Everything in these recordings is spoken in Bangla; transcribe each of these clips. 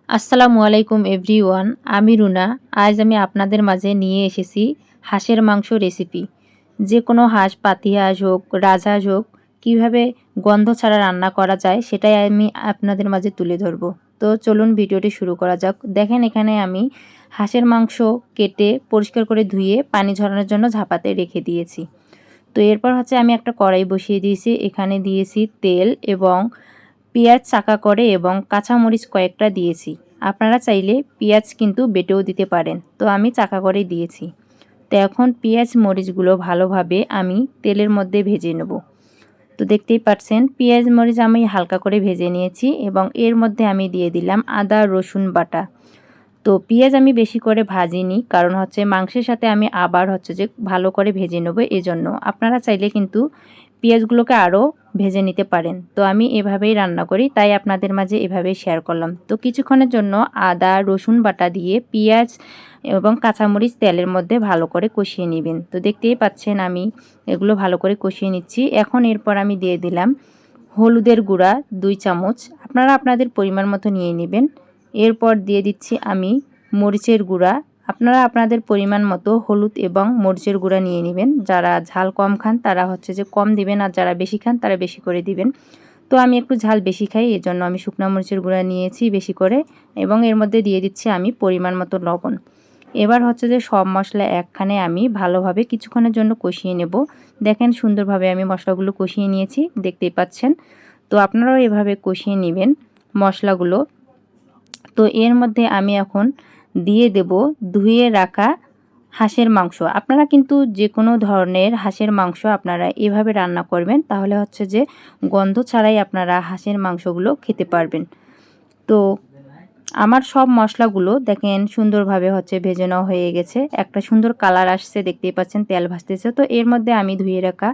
আসসালামু আলাইকুম এভরিওয়ান। আমি রুনা। আজ আমি আপনাদের মাঝে নিয়ে এসেছি হাঁসের মাংস রেসিপি। যে কোনো হাঁস, পাতি হাঁস হোক, রাজহাঁস হোক, কীভাবে গন্ধ ছাড়া রান্না করা যায় সেটাই আমি আপনাদের মাঝে তুলে ধরব। তো চলুন ভিডিওটি শুরু করা যাক। দেখেন এখানে আমি হাঁসের মাংস কেটে পরিষ্কার করে ধুয়ে পানি ঝরানোর জন্য ঝাঁপাতে রেখে দিয়েছি। তো এরপর হচ্ছে আমি একটা কড়াই বসিয়ে দিয়েছি। এখানে দিয়েছি তেল এবং পেঁয়াজ চাকা করে এবং কাঁচামরিচ কয়েকটা দিয়েছি। আপনারা চাইলে পেঁয়াজ কিন্তু বেটেও দিতে পারেন, তো আমি চাকা করে দিয়েছি। তো এখন পেঁয়াজ মরিচগুলো ভালোভাবে আমি তেলের মধ্যে ভেজে নেব। তো দেখতেই পাচ্ছেন পেঁয়াজ মরিচ আমি হালকা করে ভেজে নিয়েছি এবং এর মধ্যে আমি দিয়ে দিলাম আদা রসুন বাটা। তো পেঁয়াজ আমি বেশি করে ভাজিনি, কারণ হচ্ছে মাংসের সাথে আমি আবার হচ্ছে যে ভালো করে ভেজে নেব, এজন্য। আপনারা চাইলে কিন্তু পেঁয়াজগুলোকে আরও ভেজে নিতে পারেন। তো আমি এভাবেই রান্না করি, তাই আপনাদের মাঝে এভাবেই শেয়ার করলাম। তো কিছুক্ষণের জন্য আদা রসুন বাটা দিয়ে পেঁয়াজ এবং কাঁচামরিচ তেলের মধ্যে ভালো করে কষিয়ে নেবেন। তো দেখতেই পাচ্ছেন আমি এগুলো ভালো করে কষিয়ে নিচ্ছি। এখন এরপর আমি দিয়ে দিলাম হলুদের গুঁড়া 2 চামচ। আপনারা আপনাদের পরিমাণ মতো নিয়ে নেবেন। এরপর দিয়ে দিচ্ছি আমি মরিচের গুঁড়া। আপনারা আপনাদের পরিমাণ মতো হলুদ এবং মরিচের গুঁড়া নিয়ে নেবেন। যারা ঝাল কম খান তারা হচ্ছে যে কম দিবেন, আর যারা বেশি খান তারা বেশি করে দিবেন। তো আমি একটু ঝাল বেশি খাই, এজন্য আমি শুকনো মরিচের গুঁড়া নিয়েছি বেশি করে, এবং এর মধ্যে দিয়ে দিচ্ছি আমি পরিমাণ মতো লবণ। এবার হচ্ছে যে সব মশলা একখানে আমি ভালোভাবে কিছুক্ষণের জন্য কষিয়ে নেব। দেখেন সুন্দরভাবে আমি মশলাগুলো কষিয়ে নিয়েছি, দেখতেই পাচ্ছেন। তো আপনারাও এভাবে কষিয়ে নেবেন মশলাগুলো। তো এর মধ্যে আমি এখন দিয়ে দেব ধুয়ে রাখা হাঁসের মাংস। আপনারা কিন্তু যে কোনো ধরনের হাঁসের মাংস আপনারা এভাবে রান্না করবেন, তাহলে হচ্ছে যে গন্ধ ছাড়াই আপনারা হাঁসের মাংসগুলো খেতে পারবেন। তো আমার সব মশলাগুলো দেখেন সুন্দরভাবে হচ্ছে ভেজে নেওয়া হয়ে গেছে, একটা সুন্দর কালার আসছে, দেখতেই পাচ্ছেন তেল ভাসতেছে। তো এর মধ্যে আমি ধুয়ে রাখা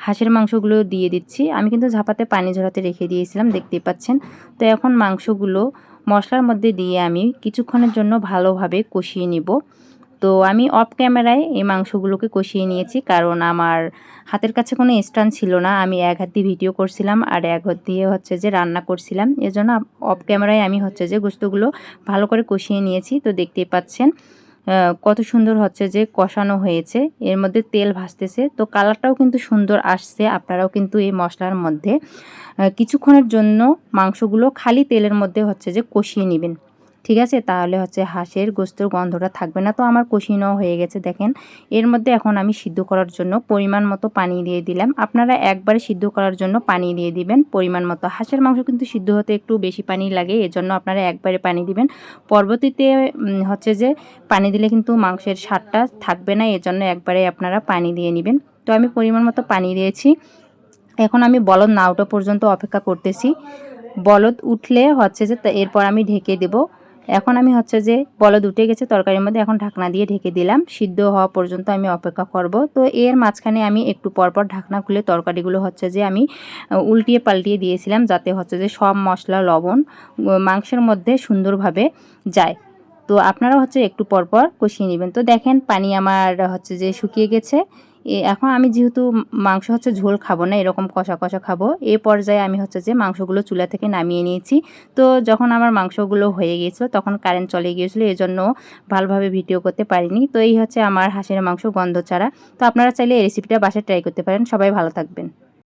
হাঁসের মাংসগুলো দিয়ে দিচ্ছি। আমি কিন্তু ঝাঁপাতে পানি ঝরাতে রেখে দিয়েছিলাম, দেখতেই পাচ্ছেন। তো এখন মাংসগুলো মশলার মধ্যে দিয়ে আমি কিছুক্ষণের জন্য ভালোভাবে কষিয়ে নিব। তো আমি অফ ক্যামেরায় এই মাংসগুলোকে কষিয়ে নিয়েছি, কারণ আমার হাতের কাছে কোনো স্ট্যান্ড ছিল না। আমি এক হাত দিয়ে ভিডিও করছিলাম আর এক হাত দিয়ে হচ্ছে যে রান্না করছিলাম, এজন্য অফ ক্যামেরায় আমি হচ্ছে যে গোশতগুলো ভালো করে কষিয়ে নিয়েছি। তো দেখতেই পাচ্ছেন কত সুন্দর হচ্ছে যে কষানো হয়েছে, এর মধ্যে তেল ভাসতেছে। তো কালারটাও কিন্তু সুন্দর আসছে। আপনারাও কিন্তু এই মশলার মধ্যে কিছুক্ষণের জন্য মাংসগুলো খালি তেলের মধ্যে হচ্ছে যে কষিয়ে নেবেন, ঠিক আছে? তাহলে হচ্ছে হাঁসের গোশতের গন্ধটা থাকবে না। তো আমার কষিয়ে নেওয়া হয়ে গেছে দেখেন। এর মধ্যে এখন আমি সিদ্ধ করার জন্য পরিমাণ মতো পানি দিয়ে দিলাম। আপনারা একবারে সিদ্ধ করার জন্য পানি দিয়ে দিবেন পরিমাণ মতো। হাঁসের মাংস কিন্তু সিদ্ধ হতে একটু বেশি পানি লাগে, এজন্য আপনারা একবারে পানি দিবেন। পরবর্তীতে হচ্ছে যে পানি দিলে কিন্তু মাংসের স্বাদটা থাকবে না, এজন্য একবারে আপনারা পানি দিয়ে নেবেন। তো আমি পরিমাণ মতো পানি দিয়েছি। এখন আমি বলদ না ওঠা পর্যন্ত অপেক্ষা করতেছি। বলদ উঠলে হচ্ছে যে এরপর আমি ঢেকে দেব। এখন আমি হচ্ছে যে বলদ উঠে গেছে তরকারির মধ্যে, এখন ঢাকনা দিয়ে ঢেকে দিলাম। সিদ্ধ হওয়া পর্যন্ত আমি অপেক্ষা করব। তো এর মাঝখানে আমি একটু পরপর ঢাকনা খুলে তরকারিগুলো হচ্ছে যে আমি উল্টিয়ে পাল্টিয়ে দিয়েছিলাম, যাতে হচ্ছে যে সব মশলা লবণ মাংসের মধ্যে সুন্দরভাবে যায়। তো আপনারা হচ্ছে একটু পরপর কষিয়ে নেবেন। তো দেখেন পানি আমার হচ্ছে যে শুকিয়ে গেছে। এখন আমি যেহেতু মাংস হচ্ছে ঝোল খাবো না, এরকম কষা কষা খাবো, এই পর্যায়ে আমি হচ্ছে যে মাংসগুলো চুলা থেকে নামিয়ে নিয়েছি। তো যখন আমার মাংসগুলো হয়ে গিয়েছিলো তখন কারেন্ট চলে গিয়েছিলো, এজন্য ভালোভাবে ভিডিও করতে পারিনি। তো এই হচ্ছে আমার হাঁসের মাংস গন্ধ ছাড়া। তো আপনারা চাইলে এই রেসিপিটা বাসায় ট্রাই করতে পারেন। সবাই ভালো থাকবেন।